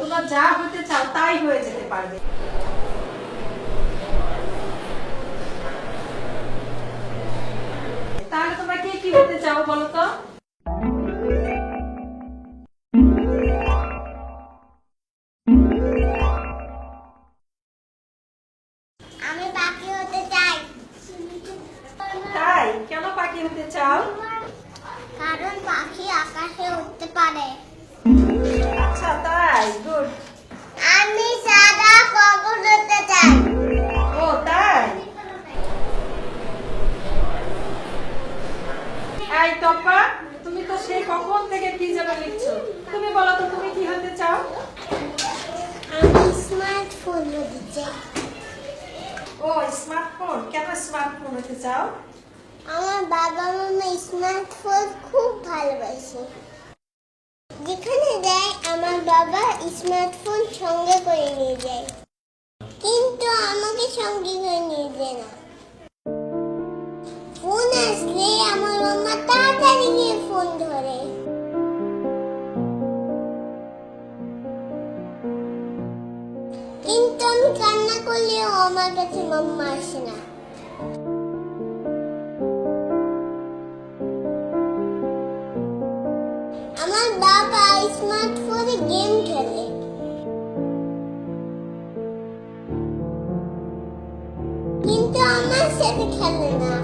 তোমরা যা হতে চাও তাই হয়ে যেতে পারবে। তাহলে তোমরা কে কি হতে চাও বলো তো? আমি পাখি হতে চাই। তাই? কেন পাখি হতে চাও? কারণ পাখি আকাশে উড়তে পারে। আচ্ছা তাই, গুড। আমি সাদা কবুতর হতে চাই। ও তাই? এই টপ্পা, তুমি তো সেই কখন থেকে কি যেন লিখছো, তুমি বলো তো তুমি কি হতে চাও? আমি স্মার্টফোন হতে চাই। ও স্মার্টফোন, কেন স্মার্টফোন হতে চাও? আমার বাবা মামা স্মার্টফোন খুব ভালোবাসে। যেখানে যায় আমার বাবা স্মার্টফোন সঙ্গে করে নিয়ে যায়, কিন্তু আমাকে সঙ্গে করে নিয়ে যায় না। ফোন আসলে আমার মামা তাড়াতাড়ি গিয়ে ফোন ধরে, কিন্তু আমি কান্না করলেও আমার কাছে মাম্মা আসে না। আমার বাবা স্মার্টফোনে গেম খেলে, কিন্তু আমার সাথে খেলে না।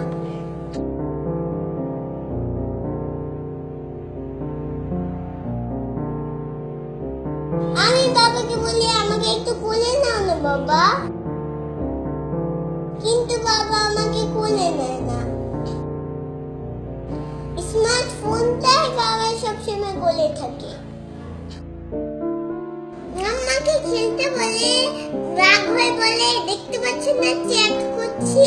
আমি বাবাকে বলি আমাকে একটু কোলে নাও না বাবা, কিন্তু বাবা আমাকে কোলে নেয় না। স্মার্টফোনটাই বাবা সবসময় কোলে থাকে। আমাকে খেলতে বলে, রাগ হয়ে বলে দেখতে পাচ্ছেন না চ্যাট করছি।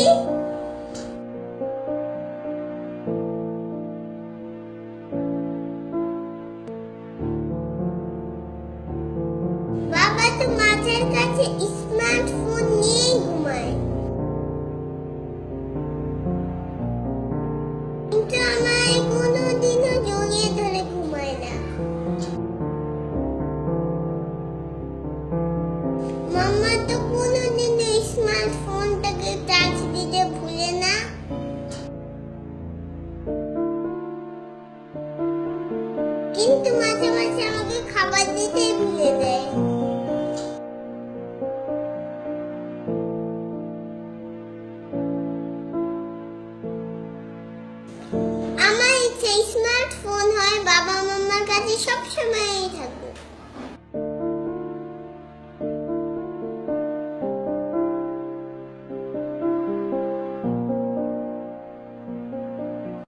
বাবা তো মাঝের কাছে স্মার্টফোন নিয়েই ঘুমায়, কিন্তু আমায় কোনোদিনও জড়িয়ে ধরে ঘুমায় না। মাম্মা তো কোনোদিনও স্মার্টফোনটাকে চার্জ দিতে ভুলে না, কিন্তু মাঝে মাঝে আমাকে খাবার দিতেই ভুলে দেয়। আমার ইচ্ছে স্মার্টফোন হয় বাবা মাম্মার কাছে সবসময়ই থাকবে।